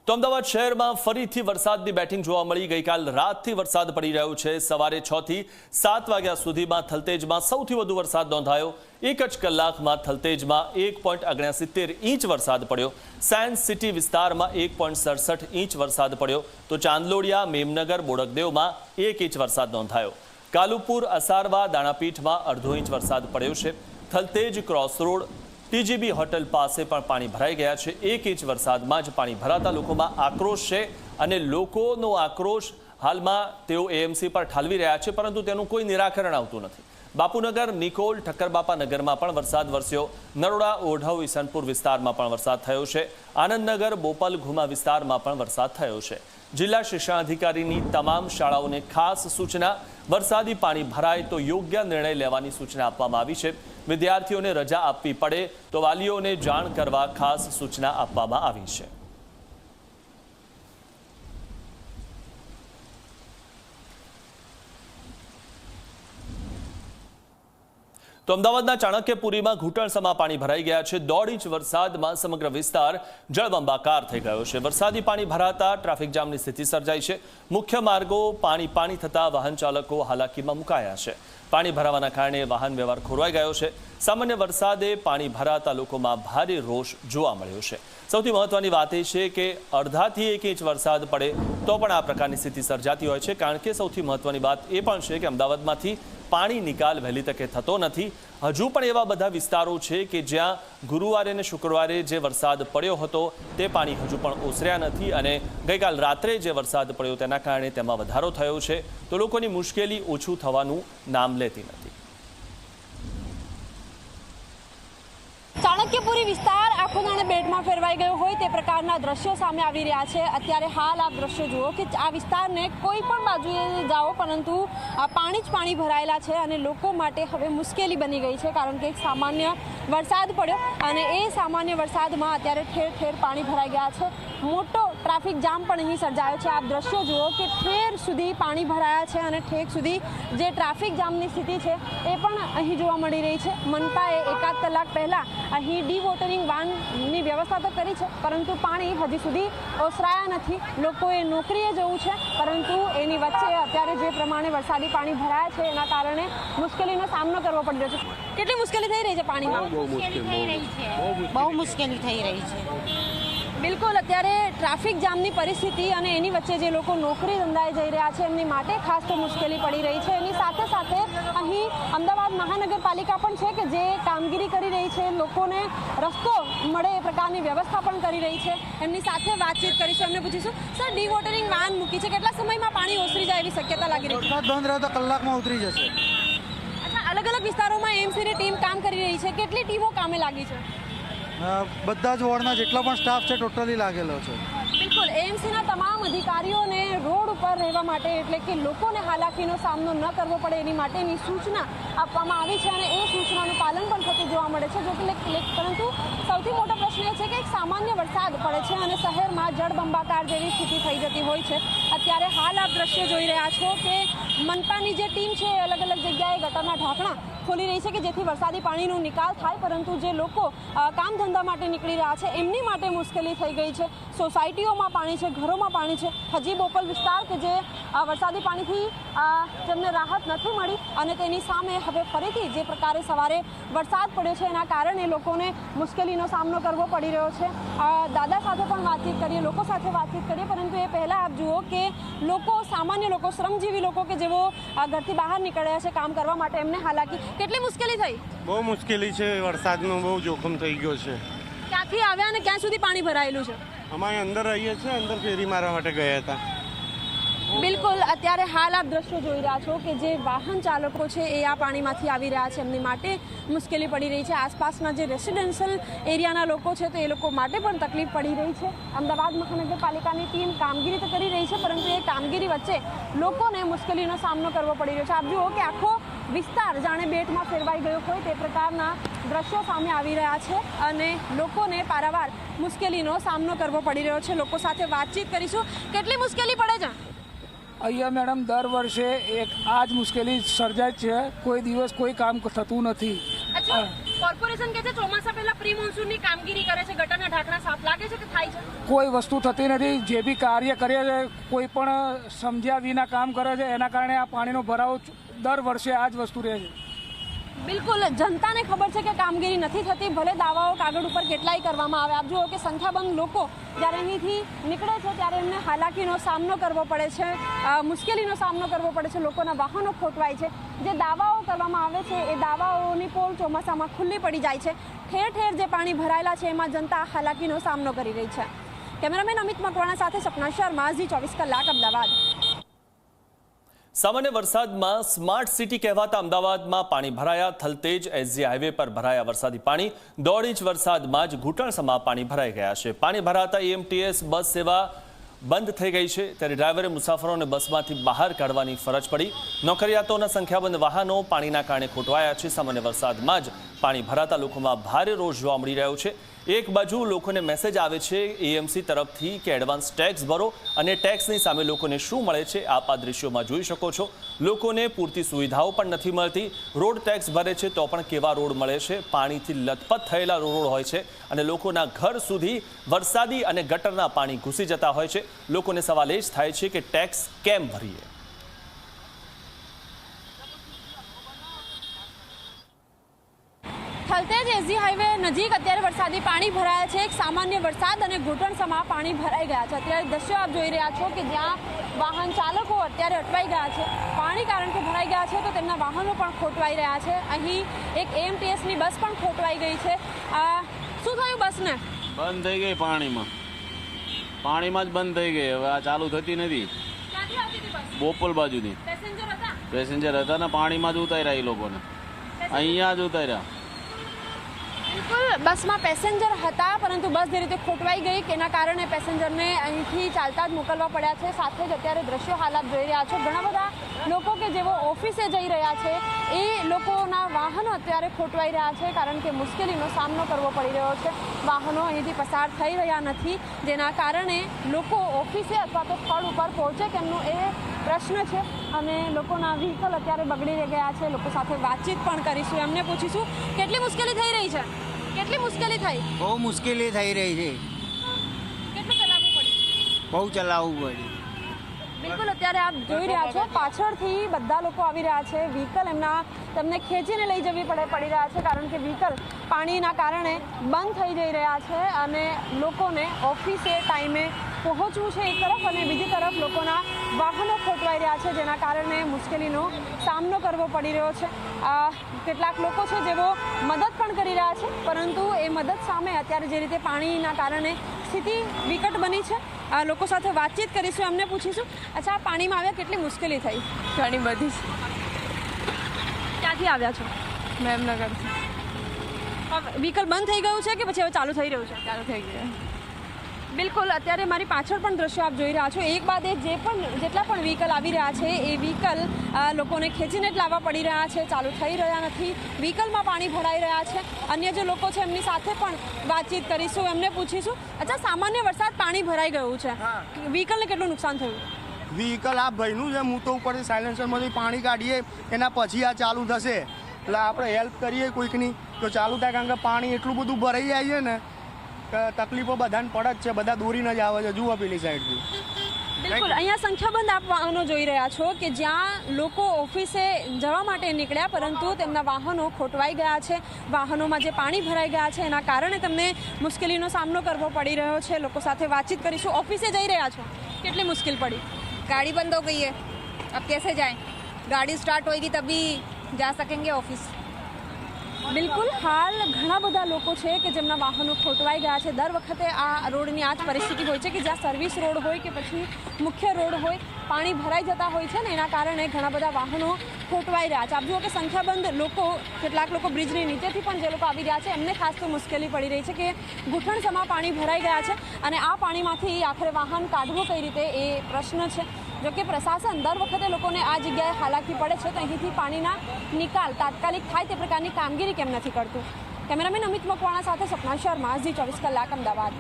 તો અમદાવાદ શહેરમાં ફરીથી વરસાદની બેટિંગ જોવા મળી। ગઈકાલ રાતથી વરસાદ પડી રહ્યો છે। સવારે 6 થી 7 વાગ્યા સુધીમાં થલતેજમાં સૌથી વધુ વરસાદ નોંધાયો। એક જ કલાકમાં થલતેજમાં 1.69 ઇંચ વરસાદ પડ્યો। સાયન્સ સિટી વિસ્તારમાં 1.67 ઇંચ વરસાદ પડ્યો તો ચાંદલોડિયા, મેમનગર, બોડકદેવમાં 1 ઇંચ વરસાદ નોંધાયો। કાલુપુર, અસારવા, દાણાપીઠમાં 1/2 ઇંચ વરસાદ પડ્યો છે। Thaltej cross road TGB hotel પાસે પણ પાણી ભરાઈ ગયા છે। 1 ઇંચ વરસાદમાં જ પાણી ભરાતા લોકોમાં આક્રોશ છે અને લોકોનો આક્રોશ હાલમાં તેઓ એએમસી પર ઠાલવી રહ્યા છે, પરંતુ તેનું કોઈ નિરાકરણ આવતું નથી। બાપુનગર, નિકોલ, ઠક્કરબાપા નગરમાં પણ વરસાદ વરસ્યો। નરોડા, ઓઢવ, ઈસનપુર વિસ્તારમાં પણ વરસાદ થયો છે। આનંદનગર, બોપલ, ઘુમા વિસ્તારમાં પણ વરસાદ થયો છે। જિલ્લા શિક્ષણાધિકારીની તમામ શાળાઓને ખાસ સૂચના। વરસાદી પાણી ભરાય તો યોગ્ય નિર્ણય લેવાની સૂચના આપવામાં આવી છે। વિદ્યાર્થીઓને રજા આપવી પડે તો વાલીઓને જાણ કરવા ખાસ સૂચના આપવામાં આવી છે। તો અમદાવાદના ચાણક્યપુરીમાં ઘૂંટણસમા પાણી ભરાઈ ગયા છે। 1.5 ઇંચ વરસાદમાં સમગ્ર વિસ્તાર જળબંબાકાર થઈ ગયો છે। વરસાદી પાણી ભરાતા ટ્રાફિક જામની સ્થિતિ સર્જાઈ છે। મુખ્ય માર્ગો પાણી થતા વાહન ચાલકો હાલાકીમાં મુકાયા છે। પાણી ભરાવાના કારણે વાહન વ્યવહાર ખોરવાઈ ગયો છે। સામાન્ય વરસાદે પાણી ભરાતા લોકોમાં ભારે રોષ જોવા મળ્યો છે। સૌથી મહત્વની વાત એ છે કે અડધાથી 1 ઇંચ વરસાદ પડે તો પણ આ પ્રકારની સ્થિતિ સર્જાતી હોય છે, કારણ કે સૌથી મહત્વની વાત એ પણ છે કે અમદાવાદમાંથી પાણી નિકાલ વહેલી તકે થતો નથી। હજુ પણ એવા બધા વિસ્તારો છે કે જ્યાં ગુરુવારે અને શુક્રવારે જે વરસાદ પડ્યો હતો તે પાણી હજુ પણ ઓસર્યા નથી અને ગઈકાલ રાત્રે જે વરસાદ પડ્યો તેના કારણે તેમાં વધારો થયો છે, તો લોકોની મુશ્કેલી ઓછું થવાનું નામ લેતી નથી। ચાણક્યપુરી વિસ્તાર આખો જાણે બેટમાં ફેરવાઈ ગયો હોય તે પ્રકારના દ્રશ્યો સામે આવી રહ્યા છે। અત્યારે હાલ આપ દ્રશ્યો જુઓ કે આ વિસ્તારને કોઈ પણ બાજુએ જાઓ પરંતુ પાણી જ પાણી ભરાયેલા છે અને લોકો માટે હવે મુશ્કેલી બની ગઈ છે, કારણ કે એક સામાન્ય વરસાદ પડ્યો અને એ સામાન્ય વરસાદમાં અત્યારે ઠેર ઠેર પાણી ભરાઈ ગયા છે। મોટો ટ્રાફિક જામ પણ અહીં સર્જાયો છે। આપ દ્રશ્યો જુઓ કે ઠેર સુધી પાણી ભરાયા છે અને ઠેક સુધી જે ટ્રાફિક જામની સ્થિતિ છે એ પણ અહીં જોવા મળી રહી છે। મનપાએ એકાદ કલાક પહેલાં અહીં ડી-વોટરિંગ વાનની વ્યવસ્થા તો કરી છે, પરંતુ પાણી હજી સુધી ઓસરાયા નથી। લોકોએ નોકરીએ જવું છે, પરંતુ એની વચ્ચે અત્યારે જે પ્રમાણે વરસાદી પાણી ભરાયા છે એના કારણે મુશ્કેલીનો સામનો કરવો પડી રહ્યો છે। કેટલી મુશ્કેલી થઈ રહી છે પાણીમાં? બહુ મુશ્કેલી થઈ રહી છે। બિલકુલ, અત્યારે ટ્રાફિક જામની પરિસ્થિતિ અને એની વચ્ચે જે લોકો નોકરી ધંધાએ જઈ રહ્યા છે એમની માટે ખાસ તો મુશ્કેલી પડી રહી છે। એની સાથે સાથે અહીં અમદાવાદ મહાનગરપાલિકા પણ છે કે જે કામગીરી કરી રહી છે, લોકોને રસ્તો મળે એ પ્રકારની વ્યવસ્થા પણ કરી રહી છે। એમની સાથે વાતચીત કરીશું, એમને પૂછીશું, સર ડી-વોટરિંગ વાન મૂકી છે, કેટલા સમયમાં પાણી ઓસરી જાય એવી શક્યતા લાગી રહી છે? બંધ રહે તો કલાકમાં ઉતરી જશે। અચ્છા, અલગ અલગ વિસ્તારોમાં એએમસીની ટીમ કામ કરી રહી છે, કેટલી ટીમો કામે લાગી છે? બધા જ વોર્ડના જેટલો પણ સ્ટાફ છે ટોટલી લાગેલો છે। બિલકુલ, એએમસીના તમામ અધિકારીઓને રોડ ઉપર રહેવા માટે, એટલે કે લોકોને હાલાકીનો સામનો ન કરવો પડે એની માટેની સૂચના આપવામાં આવી છે અને એ સૂચનાનું પાલન પણ થતું જોવા મળે છે। જો કે પરંતુ સૌથી મોટો પ્રશ્ન એ છે કે એક સામાન્ય વરસાદ પડે છે અને શહેરમાં જળબંબાકાર જેવી સ્થિતિ થઈ જતી હોય છે। અત્યારે હાલ આપ દ્રશ્યો જોઈ રહ્યા છો કે મનપાની જે ટીમ છે અલગ અલગ જગ્યાએ ગટરના ઢાંકણા ખોલી રહી છે કે જેથી વરસાદી પાણીનો નિકાલ થાય, પરંતુ જે લોકો કામ ધંધા માટે નીકળી રહ્યા છે એમની માટે મુશ્કેલી થઈ ગઈ છે। સોસાયટીઓમાં પાણી છે, ઘરોમાં પાણી છે। હજી બોપલ વિસ્તાર કે જે વરસાદી પાણીથી જેમને રાહત નથી મળી અને તેની સામે હવે ફરીથી જે પ્રકારે સવારે વરસાદ પડ્યો છે એના કારણે લોકોને મુશ્કેલીનો સામનો કરવો પડી રહ્યો છે। દાદા સાથે પણ વાતચીત કરીએ, લોકો સાથે વાતચીત કરીએ, પરંતુ એ પહેલાં આપ જુઓ કે લોકો, સામાન્ય લોકો, શ્રમજીવી લોકો કે જેઓ ઘરથી બહાર નીકળ્યા છે કામ કરવા માટે, એમને હાલાકી કેટલી મુશ્કેલી થઈ? બહુ મુશ્કેલી છે, વરસાદનો બહુ જોખમ થઈ ગયો છે। ક્યાંથી આવ્યા અને ક્યાં સુધી પાણી ભરાયેલું છે? અમારે અંદર રહીએ છીએ, અંદર ફેરી મારવા માટે ગયા હતા। બિલકુલ, અત્યારે હાલ આપ દ્રશ્યો જોઈ રહ્યા છો કે જે વાહન ચાલકો છે એ આ પાણીમાંથી આવી રહ્યા છે, એમની માટે મુશ્કેલી પડી રહી છે। આસપાસના જે રેસિડેન્શિયલ એરિયાના લોકો છે તો એ લોકો માટે પણ તકલીફ પડી રહી છે। અમદાવાદ મહાનગરપાલિકાની ટીમ કામગીરી તો કરી રહી છે, પરંતુ એ કામગીરી વચ્ચે લોકોને મુશ્કેલીનો સામનો કરવો પડી રહ્યો છે। આપ જુઓ કે આખો વિસ્તાર જાણે બેટમાં ફેરવાઈ ગયો હોય તે પ્રકારના દ્રશ્યો સામે આવી રહ્યા છે અને લોકોને પારાવાર મુશ્કેલીનો સામનો કરવો પડી રહ્યો છે। લોકો સાથે વાતચીત કરીશું, કેટલી મુશ્કેલી પડે છે અહીંયા? મેડમ, દર વર્ષે આ જ મુશ્કેલી સર્જાય છે, કોઈ દિવસ કોઈ કામ થતું નથી। કોર્પોરેશન કે છે ચોમાસા પહેલા પ્રી મોન્સૂનની કામગીરી કરે છે, ગટરના ઢાંકણા સાફ, લાગે છે કે થાય છે? કોઈ વસ્તુ થતી નથી. જે બી કાર્ય કરે છે કોઈ પણ સમજ્યા વિના કામ કરે છે, એના કારણે આ પાણીનો ભરાવો દર વર્ષે આ જ વસ્તુ રહે છે. બિલકુલ, જનતાને ખબર છે કે કામગીરી નથી થતી, ભલે દાવાઓ કાગળ ઉપર કેટલાય કરવામાં આવે. આપ જુઓ કે સંખ્યાબંધ લોકો જ્યારે અહીંથી નીકળે છે ત્યારે એમને હાલાકીનો સામનો કરવો પડે છે, મુશ્કેલીનો સામનો કરવો પડે છે, લોકોના વાહનો ખોટવાય છે. જે દાવાઓ કરવામાં આવે છે એ દાવાઓની પોલ ચોમાસામાં ખુલ્લી પડી જાય છે. ઠેર ઠેર જે પાણી ભરાયેલા છે એમાં જનતા હાલાકીનો સામનો કરી રહી છે. કેમેરામેન અમિત મકવાણા સાથે સપના શર્મા, ઝી 24 કલાક, અમદાવાદ. સામાન્ય વરસાદમાં સ્માર્ટ સિટી કહેવાતા અમદાવાદમાં પાણી ભરાયા. થલતેજ એસજી હાઈવે પર ભરાયા વરસાદી પાણી. 1.5 ઇંચ વરસાદમાં જ ઘૂંટણસમા પાણી ભરાઈ ગયા છે. પાણી ભરાતા એએમટીએસ બસ સેવા બંધ થઈ ગઈ છે, ત્યારે ડ્રાઈવરે મુસાફરોને બસમાંથી બહાર કાઢવાની ફરજ પડી. નોકરિયાતોના સંખ્યાબંધ વાહનો પાણીના કારણે ખોટવાયા છે. સામાન્ય વરસાદમાં જ પાણી ભરાતા લોકોમાં ભારે રોષ જોવા મળી રહ્યો છે. એક બાજુ લોકોને મેસેજ આવે છે એએમસી તરફથી કે એડવાન્સ ટેક્સ ભરો, અને ટેક્સની સામે લોકોને શું મળે છે આપ આ દ્રશ્યોમાં જોઈ શકો છો. લોકોને પૂરતી સુવિધાઓ પણ નથી મળતી. રોડ ટેક્સ ભરે છે તો પણ કેવા રોડ મળે છે? પાણીથી લથપથ થયેલા રોડ હોય છે અને લોકોના ઘર સુધી વરસાદી અને ગટરના પાણી ઘૂસી જતા હોય છે. લોકોને સવાલ એ જ થાય છે કે ટેક્સ કેમ ભરીએ? થલતેજ એસજી હાઈવે નજીક અત્યારે વરસાદી પાણી ભરાયા છે. એક સામાન્ય વરસાદ અને ઘૂંટણસમા પાણી ભરાઈ ગયા છે. અત્યારે દ્રશ્યો આપ જોઈ રહ્યા છો કે જ્યાં વાહન ચાલકો અત્યારે અટવાઈ ગયા છે. પાણી કારણ કે ભરાઈ ગયા છે તો તેમના વાહનો પણ ખોટવાઈ રહ્યા છે. અહીં એક એએમટીએસની બસ પણ ખોટવાઈ ગઈ છે. શું થયું બસને? બંધ થઈ ગઈ પાણીમાં જ બંધ થઈ ગઈ. હવે આ ચાલુ થતી નથી. ક્યાંથી આવતી હતી બસ? બોપલ બાજુથી પેસેન્જર હતા? પેસેન્જર હતા ને પાણીમાં જ ઉતાર્યા એ લોકોને, અહીંયા જ ઉતાર્યા. બિલકુલ, બસમાં પેસેન્જર હતા પરંતુ બસ જે રીતે ખોટવાઈ ગઈ કે એના કારણે પેસેન્જરને અહીંથી ચાલતા જ મોકલવા પડ્યા છે. સાથે જ અત્યારે દ્રશ્યો હાલાત જોઈ રહ્યા છો. ઘણા બધા લોકો કે જેઓ ઓફિસે જઈ રહ્યા છે એ લોકોના વાહનો અત્યારે ખોટવાઈ રહ્યા છે કારણ કે મુશ્કેલીનો સામનો કરવો પડી રહ્યો છે. વાહનો અહીંથી પસાર થઈ રહ્યા નથી, જેના કારણે લોકો ઓફિસે અથવા તો સ્થળ ઉપર પહોંચે કેમનું એ પ્રશ્ન છે. અને લોકોના વ્હીકલ અત્યારે બગડી ગયા છે. લોકો સાથે વાતચીત પણ કરીશું, એમને પૂછીશું કેટલી મુશ્કેલી થઈ રહી છે. કેટલી મુશ્કેલી થઈ? બહુ મુશ્કેલી થઈ રહી છે. કેટલું ચલાવવું પડ્યું? બહુ ચલાવવું પડ્યું. બિલકુલ, અત્યારે આપ જોઈ રહ્યા છો પાછળથી બધા લોકો આવી રહ્યા છે. વ્હીકલ તેમને ખેંચીને લઈ જવી પડી રહ્યા છે કારણ કે વ્હીકલ પાણીના કારણે બંધ થઈ જઈ રહ્યા છે અને લોકોને ઓફિસે ટાઈમે પહોંચવું છે એક તરફ અને બીજી તરફ લોકોના વાહનો ખોટવાઈ રહ્યા છે, જેના કારણે મુશ્કેલીનો સામનો કરવો પડી રહ્યો છે. કેટલાક લોકો છે જેઓ મદદ પણ કરી રહ્યા છે પરંતુ એ મદદ સામે અત્યારે જે રીતે પાણીના કારણે સ્થિતિ વિકટ બની છે. લોકો સાથે વાતચીત કરીશું, એમને પૂછીશું. અચ્છા, પાણીમાં આવ્યા કેટલી મુશ્કેલી થઈ? ઘણી બધી. ક્યાંથી આવ્યા છો? મેમનગરથી. વ્હીકલ બંધ થઈ ગયું છે કે પછી હવે ચાલુ થઈ રહ્યું છે? ચાલુ થઈ ગયું. બિલકુલ, અત્યારે મારી પાછળ પણ દ્રશ્યો આપ જોઈ રહ્યા છો. એક બાદ એક જેટલા પણ વ્હીકલ આવી રહ્યા છે એ વ્હીકલ લોકોને ખેંચીને જ લાવવા પડી રહ્યા છે, ચાલુ થઈ રહ્યા નથી. વ્હીકલમાં પાણી ભરાઈ રહ્યા છે. અન્ય જે લોકો છે એમની સાથે પણ વાતચીત કરીશું, એમને પૂછીશું. અચ્છા, સામાન્ય વરસાદ પાણી ભરાઈ ગયું છે, વ્હીકલને કેટલું નુકસાન થયું? વ્હીકલ આ ભાઈનું છે, હું તો ઉપરથી સાયલેન્સરમાંથી પાણી કાઢીએ એના પછી આ ચાલુ થશે એટલે આપણે હેલ્પ કરીએ કોઈકની તો ચાલુ થાય, કારણ કે પાણી એટલું બધું ભરાઈ જાય છે ને તકલીફો બધાને પડે જ છે. બધા દોરીને જ આવે છે. જુઓ પેલી સાઈડથી. બિલકુલ, અહીંયા સંખ્યાબંધ આપ વાહનો જોઈ રહ્યા છો કે જ્યાં લોકો ઓફિસે જવા માટે નીકળ્યા પરંતુ તેમના વાહનો ખોટવાઈ ગયા છે. વાહનોમાં જે પાણી ભરાઈ ગયા છે એના કારણે તેમને મુશ્કેલીનો સામનો કરવો પડી રહ્યો છે. લોકો સાથે વાતચીત કરીશું. ઓફિસે જઈ રહ્યા છો, કેટલી મુશ્કેલ પડી? गाड़ी बंद हो गई है, अब कैसे जाएं? गाड़ी स्टार्ट होएगी तभी जा सकेंगे ऑफिस. બિલકુલ, હાલ ઘણા બધા લોકો છે કે જેમના વાહનો ખોટવાઈ ગયા છે. દર વખતે આ રોડની આ જ પરિસ્થિતિ હોય છે કે જ્યાં સર્વિસ રોડ હોય કે પછી મુખ્ય રોડ હોય પાણી ભરાઈ જતા હોય છે ને એના કારણે ઘણા બધા વાહનો ખોટવાઈ રહ્યા છે. આપ જુઓ કે સંખ્યાબંધ લોકો, કેટલાક લોકો બ્રિજની નીચેથી પણ જે લોકો આવી રહ્યા છે એમને ખાસ તો મુશ્કેલી પડી રહી છે કે ઘૂંટણસમા પાણી ભરાઈ ગયા છે અને આ પાણીમાંથી આખરે વાહન કાઢવું કઈ રીતે એ પ્રશ્ન છે. જોકે પ્રશાસન દર વખતે લોકોને આ જગ્યાએ હાલાકી પડે છે તો અહીંથી પાણીના નિકાલ તાત્કાલિક થાય તે પ્રકારની કામગીરી કેમ નથી કરતું? કેમેરામેન અમિત મકવાણા સાથે સપના શર્મા, ઝી 24 કલાક, અમદાવાદ.